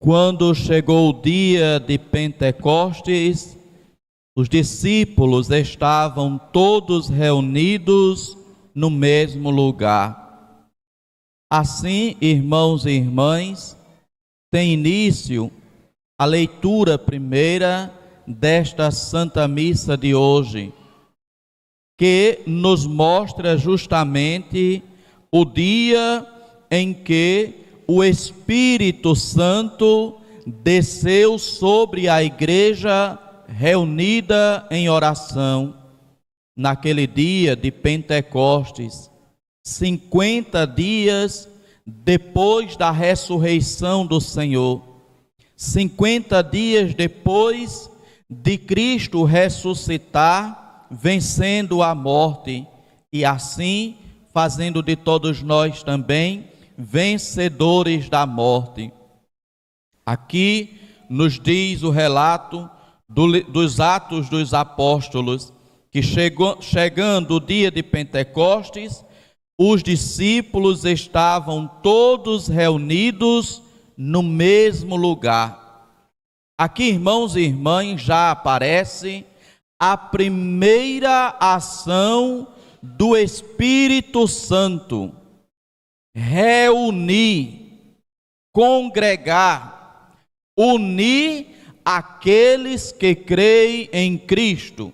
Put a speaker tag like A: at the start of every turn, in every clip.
A: Quando chegou o dia de Pentecostes, os discípulos estavam todos reunidos no mesmo lugar. Assim, irmãos e irmãs, tem início a leitura primeira desta Santa Missa de hoje, que nos mostra justamente o dia em que o Espírito Santo desceu sobre a igreja reunida em oração. Naquele dia de Pentecostes, 50 dias depois da ressurreição do Senhor, 50 dias depois de Cristo ressuscitar, vencendo a morte, e assim fazendo de todos nós também vencedores da morte. Aqui nos diz o relato dos Atos dos Apóstolos, que chegando o dia de Pentecostes, os discípulos estavam todos reunidos no mesmo lugar. Aqui, irmãos e irmãs, já aparece a primeira ação do Espírito Santo: reunir, congregar, unir aqueles que creem em Cristo.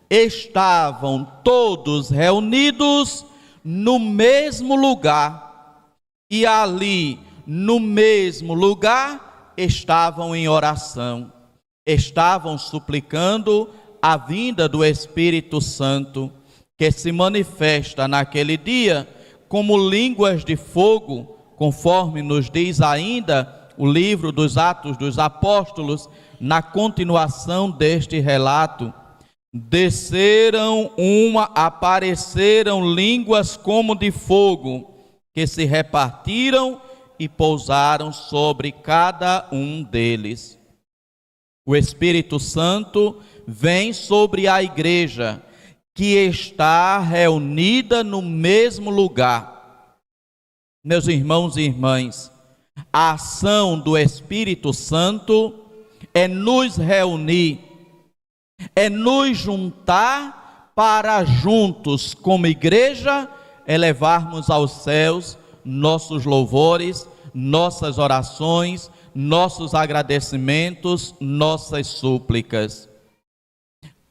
A: Estavam todos reunidos no mesmo lugar, e ali, no mesmo lugar, estavam em oração, estavam suplicando a vinda do Espírito Santo, que se manifesta naquele dia como línguas de fogo, conforme nos diz ainda o livro dos Atos dos Apóstolos, na continuação deste relato. Apareceram línguas como de fogo, que se repartiram e pousaram sobre cada um deles. O Espírito Santo vem sobre a igreja, que está reunida no mesmo lugar. Meus irmãos e irmãs, a ação do Espírito Santo é nos reunir, é nos juntar para juntos, como igreja, elevarmos aos céus nossos louvores, nossas orações, nossos agradecimentos, nossas súplicas.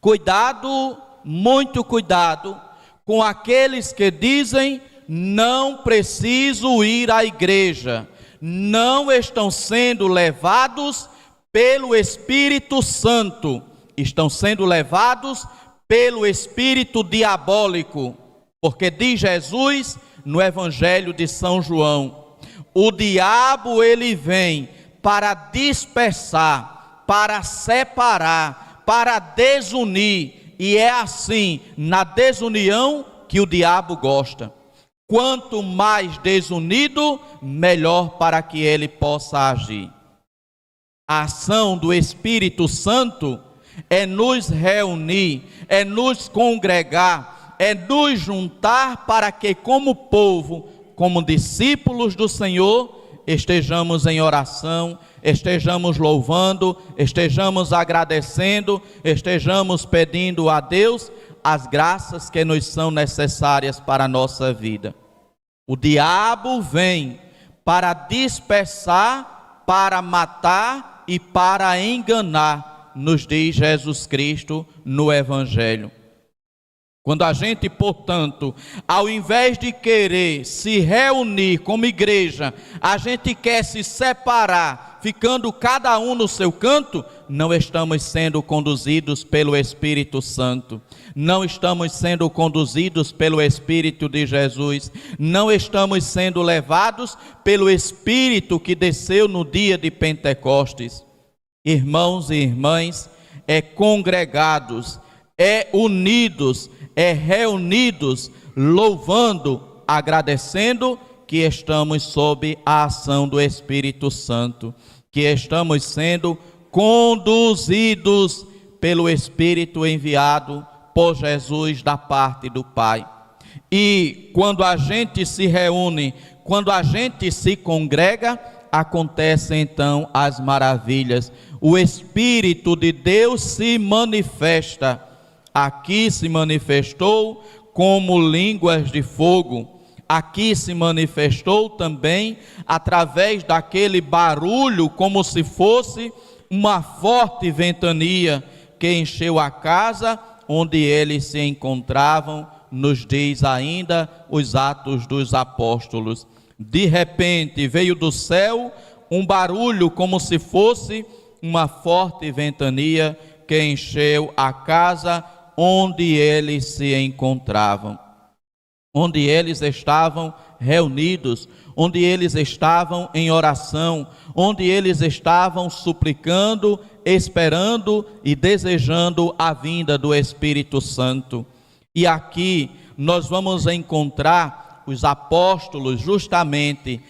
A: Cuidado, muito cuidado com aqueles que dizem: não preciso ir à igreja, não estão sendo levados pelo Espírito Santo, estão sendo levados pelo espírito diabólico, porque diz Jesus no Evangelho de São João: o diabo ele vem para dispersar, para separar, para desunir, e é assim, na desunião, que o diabo gosta. Quanto mais desunido, melhor para que ele possa agir. A ação do Espírito Santo é nos reunir, é nos congregar, é nos juntar para que, como povo, como discípulos do Senhor, estejamos em oração, estejamos louvando, estejamos agradecendo, estejamos pedindo a Deus as graças que nos são necessárias para a nossa vida. O diabo vem para dispersar, para matar e para enganar, nos diz Jesus Cristo no Evangelho. Quando a gente, portanto, ao invés de querer se reunir como igreja, a gente quer se separar, ficando cada um no seu canto, não estamos sendo conduzidos pelo Espírito Santo, não estamos sendo conduzidos pelo Espírito de Jesus, não estamos sendo levados pelo Espírito que desceu no dia de Pentecostes. Irmãos e irmãs, é congregados, é unidos, é reunidos, louvando, agradecendo, que estamos sob a ação do Espírito Santo, que estamos sendo conduzidos pelo Espírito enviado por Jesus da parte do Pai. E quando a gente se reúne, quando a gente se congrega, acontecem então as maravilhas. O Espírito de Deus se manifesta. Aqui se manifestou como línguas de fogo. Aqui se manifestou também através daquele barulho, como se fosse uma forte ventania que encheu a casa onde eles se encontravam, nos diz ainda os Atos dos Apóstolos. De repente veio do céu um barulho como se fosse uma forte ventania que encheu a casa onde eles se encontravam, onde eles estavam reunidos, onde eles estavam em oração, onde eles estavam suplicando, esperando e desejando a vinda do Espírito Santo. E aqui nós vamos encontrar os apóstolos justamente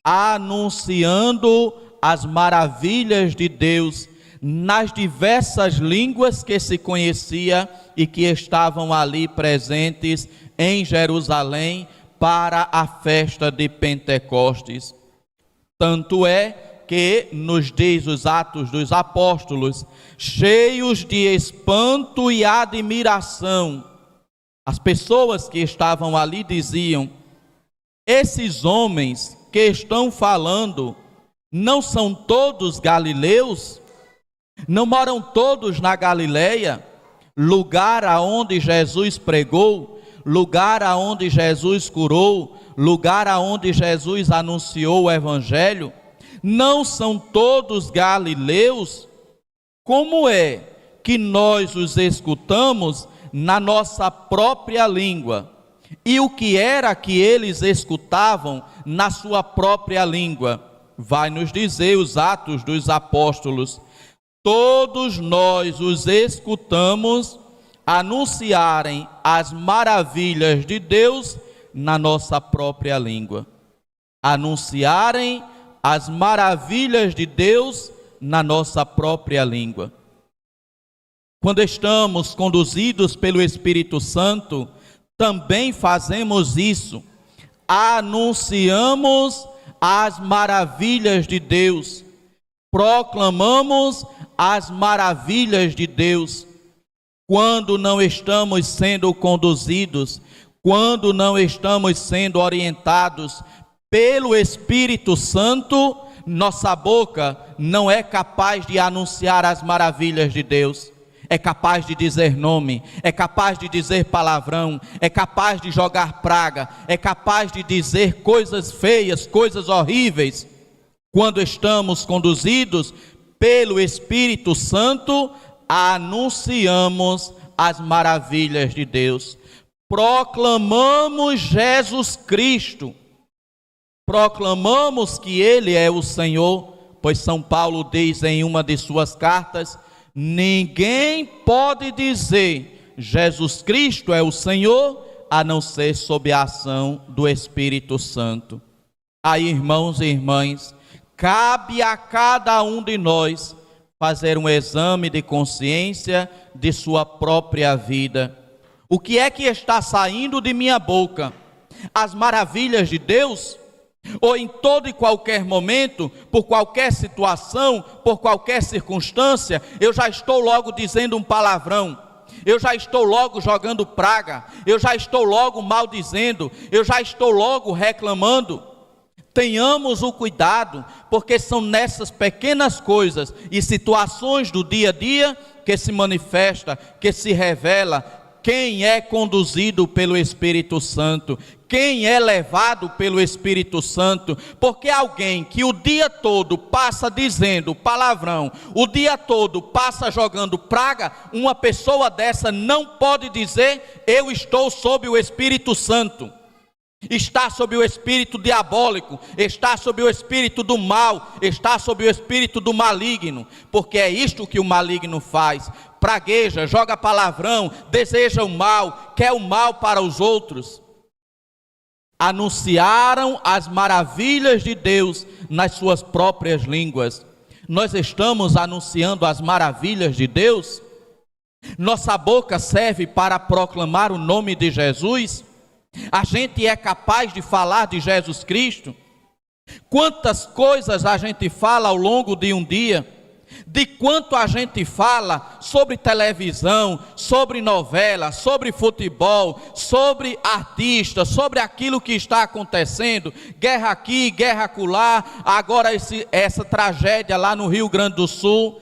A: anunciando as maravilhas de Deus nas diversas línguas que se conhecia e que estavam ali presentes em Jerusalém para a festa de Pentecostes. Tanto é que nos diz os Atos dos Apóstolos, cheios de espanto e admiração, as pessoas que estavam ali diziam: esses homens que estão falando não são todos galileus? Não moram todos na Galileia, lugar aonde Jesus pregou, lugar aonde Jesus curou, lugar aonde Jesus anunciou o Evangelho? Não são todos galileus? Como é que nós os escutamos na nossa própria língua? E o que era que eles escutavam na sua própria língua? Vai nos dizer os Atos dos Apóstolos: todos nós os escutamos anunciarem as maravilhas de Deus na nossa própria língua. Anunciarem as maravilhas de Deus na nossa própria língua. Quando estamos conduzidos pelo Espírito Santo, também fazemos isso. Anunciamos as maravilhas de Deus. Proclamamos as maravilhas de Deus. Quando não estamos sendo conduzidos, quando não estamos sendo orientados pelo Espírito Santo, nossa boca não é capaz de anunciar as maravilhas de Deus. É capaz de dizer nome, é capaz de dizer palavrão, é capaz de jogar praga, é capaz de dizer coisas feias, coisas horríveis. Quando estamos conduzidos pelo Espírito Santo, anunciamos as maravilhas de Deus. Proclamamos Jesus Cristo. Proclamamos que Ele é o Senhor, pois São Paulo diz em uma de suas cartas: ninguém pode dizer Jesus Cristo é o Senhor, a não ser sob a ação do Espírito Santo. Aí, irmãos e irmãs, cabe a cada um de nós fazer um exame de consciência de sua própria vida. O que é que está saindo de minha boca? As maravilhas de Deus? Ou em todo e qualquer momento, por qualquer situação, por qualquer circunstância, eu já estou logo dizendo um palavrão, eu já estou logo jogando praga, eu já estou logo maldizendo, eu já estou logo reclamando? Tenhamos o cuidado, porque são nessas pequenas coisas e situações do dia a dia que se manifesta, que se revela quem é conduzido pelo Espírito Santo, quem é levado pelo Espírito Santo. Porque alguém que o dia todo passa dizendo palavrão, o dia todo passa jogando praga, uma pessoa dessa não pode dizer: eu estou sob o Espírito Santo. Está sob o espírito diabólico, está sob o espírito do mal, está sob o espírito do maligno, porque é isto que o maligno faz: pragueja, joga palavrão, deseja o mal, quer o mal para os outros. Anunciaram as maravilhas de Deus nas suas próprias línguas. Nós estamos anunciando as maravilhas de Deus? Nossa boca serve para proclamar o nome de Jesus? A gente é capaz de falar de Jesus Cristo? Quantas coisas a gente fala ao longo de um dia, de quanto a gente fala sobre televisão, sobre novela, sobre futebol, sobre artistas, sobre aquilo que está acontecendo, guerra aqui, guerra acolá, agora essa tragédia lá no Rio Grande do Sul.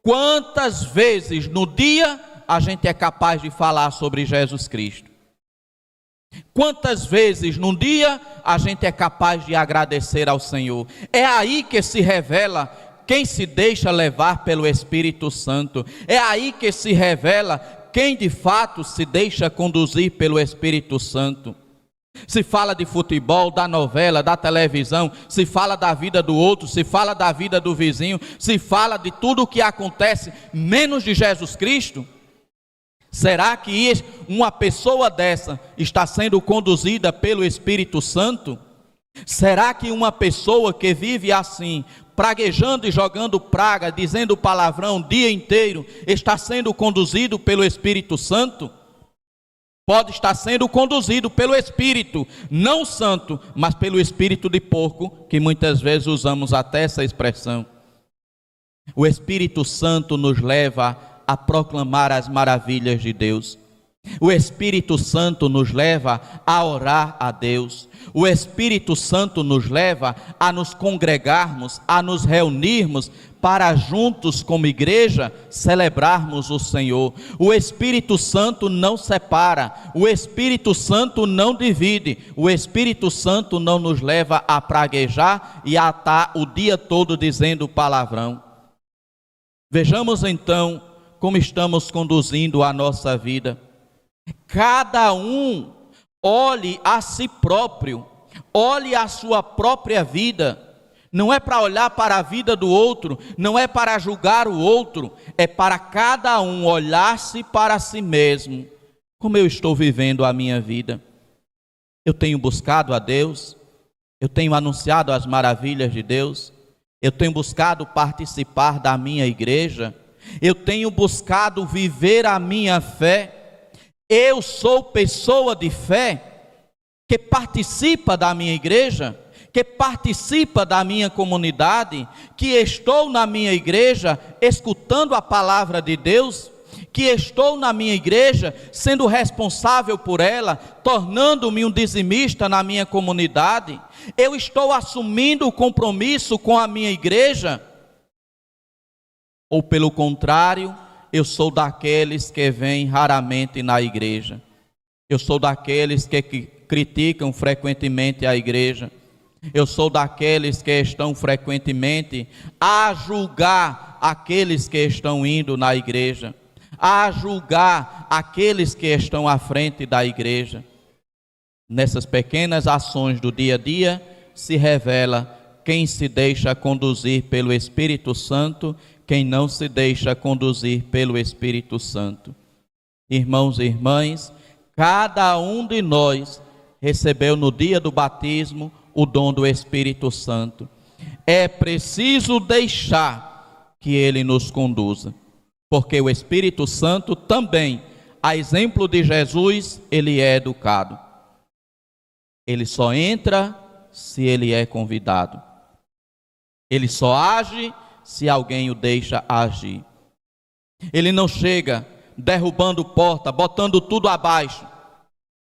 A: Quantas vezes no dia a gente é capaz de falar sobre Jesus Cristo? Quantas vezes num dia a gente é capaz de agradecer ao Senhor? É aí que se revela quem se deixa levar pelo Espírito Santo. É aí que se revela quem de fato se deixa conduzir pelo Espírito Santo. Se fala de futebol, da novela, da televisão, se fala da vida do outro, se fala da vida do vizinho, se fala de tudo o que acontece, menos de Jesus Cristo. Será que uma pessoa dessa está sendo conduzida pelo Espírito Santo? Será que uma pessoa que vive assim, praguejando e jogando praga, dizendo palavrão o dia inteiro, está sendo conduzido pelo Espírito Santo? Pode estar sendo conduzido pelo Espírito, não santo, mas pelo espírito de porco, que muitas vezes usamos até essa expressão. O Espírito Santo nos leva a proclamar as maravilhas de Deus. O Espírito Santo nos leva a orar a Deus. O Espírito Santo nos leva a nos congregarmos, a nos reunirmos para juntos como igreja celebrarmos o Senhor. O Espírito Santo não separa, o Espírito Santo não divide, o Espírito Santo não nos leva a praguejar e a estar o dia todo dizendo palavrão. Vejamos então como estamos conduzindo a nossa vida. Cada um olhe a si próprio, olhe a sua própria vida. Não é para olhar para a vida do outro, não é para julgar o outro, é para cada um olhar-se para si mesmo. Como eu estou vivendo a minha vida? Eu tenho buscado a Deus? Eu tenho anunciado as maravilhas de Deus? Eu tenho buscado participar da minha igreja? Eu tenho buscado viver a minha fé? Eu sou pessoa de fé que participa da minha igreja, que participa da minha comunidade, que estou na minha igreja escutando a palavra de Deus, que estou na minha igreja sendo responsável por ela, tornando-me um dizimista na minha comunidade. Eu estou assumindo o compromisso com a minha igreja? Ou pelo contrário, eu sou daqueles que vêm raramente na igreja. Eu sou daqueles que criticam frequentemente a igreja. Eu sou daqueles que estão frequentemente a julgar aqueles que estão indo na igreja, a julgar aqueles que estão à frente da igreja. Nessas pequenas ações do dia a dia se revela quem se deixa conduzir pelo Espírito Santo, quem não se deixa conduzir pelo Espírito Santo. Irmãos e irmãs, cada um de nós recebeu no dia do batismo o dom do Espírito Santo. É preciso deixar que ele nos conduza, porque o Espírito Santo também, a exemplo de Jesus, ele é educado. Ele só entra se ele é convidado. Ele só age se alguém o deixa agir. Ele não chega derrubando porta, botando tudo abaixo.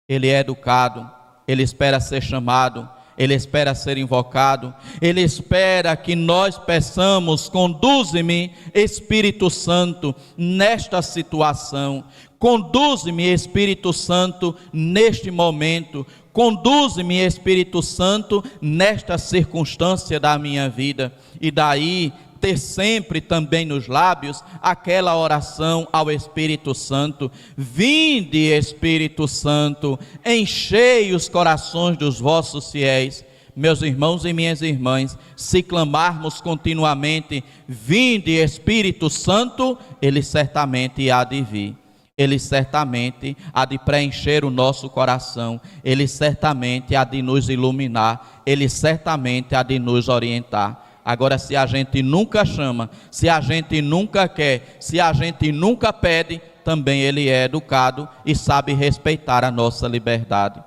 A: Ele é educado, ele espera ser chamado, ele espera ser invocado, ele espera que nós peçamos: conduze-me, Espírito Santo, nesta situação. Conduze-me, Espírito Santo, neste momento. Conduze-me, Espírito Santo, nesta circunstância da minha vida. E daí ter sempre também nos lábios aquela oração ao Espírito Santo: vinde, Espírito Santo, enchei os corações dos vossos fiéis. Meus irmãos e minhas irmãs, se clamarmos continuamente: vinde, Espírito Santo, ele certamente há de vir. Ele certamente há de preencher o nosso coração, ele certamente há de nos iluminar, ele certamente há de nos orientar. Agora, se a gente nunca chama, se a gente nunca quer, se a gente nunca pede, também ele é educado e sabe respeitar a nossa liberdade.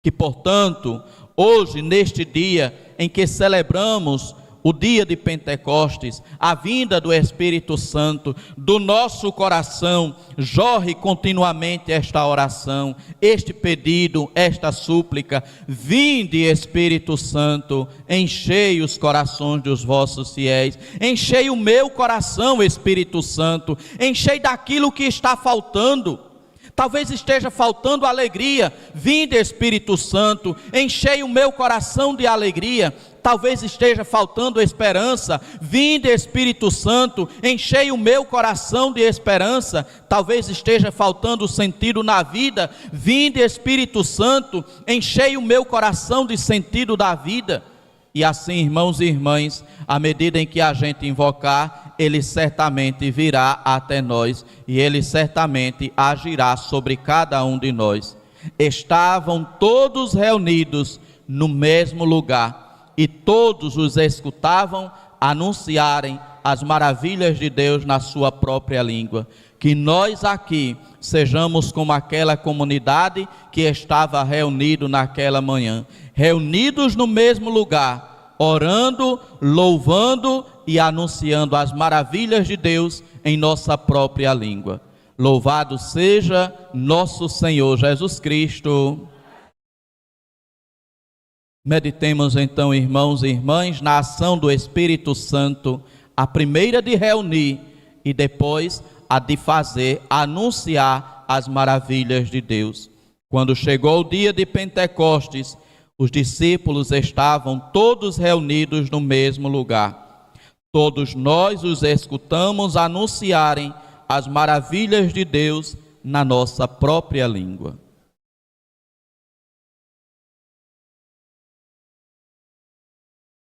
A: Que, portanto, hoje, neste dia em que celebramos o dia de Pentecostes, a vinda do Espírito Santo, do nosso coração jorre continuamente esta oração, este pedido, esta súplica: vinde, Espírito Santo, enchei os corações dos vossos fiéis, enchei o meu coração, Espírito Santo, enchei daquilo que está faltando. Talvez esteja faltando alegria. Vinde, Espírito Santo, enchei o meu coração de alegria. Talvez esteja faltando esperança. Vinde, Espírito Santo, enchei o meu coração de esperança. Talvez esteja faltando sentido na vida. Vinde, Espírito Santo, enchei o meu coração de sentido da vida. E assim, irmãos e irmãs, à medida em que a gente invocar, Ele certamente virá até nós e Ele certamente agirá sobre cada um de nós. Estavam todos reunidos no mesmo lugar e todos os escutavam anunciarem as maravilhas de Deus na sua própria língua. Que nós aqui sejamos como aquela comunidade que estava reunido naquela manhã, reunidos no mesmo lugar, orando, louvando e anunciando as maravilhas de Deus em nossa própria língua. Louvado seja nosso Senhor Jesus Cristo. Meditemos então, irmãos e irmãs, na ação do Espírito Santo, a primeira de reunir e depois a de fazer, anunciar as maravilhas de Deus. Quando chegou o dia de Pentecostes, os discípulos estavam todos reunidos no mesmo lugar. Todos nós os escutamos anunciarem as maravilhas de Deus na nossa própria língua.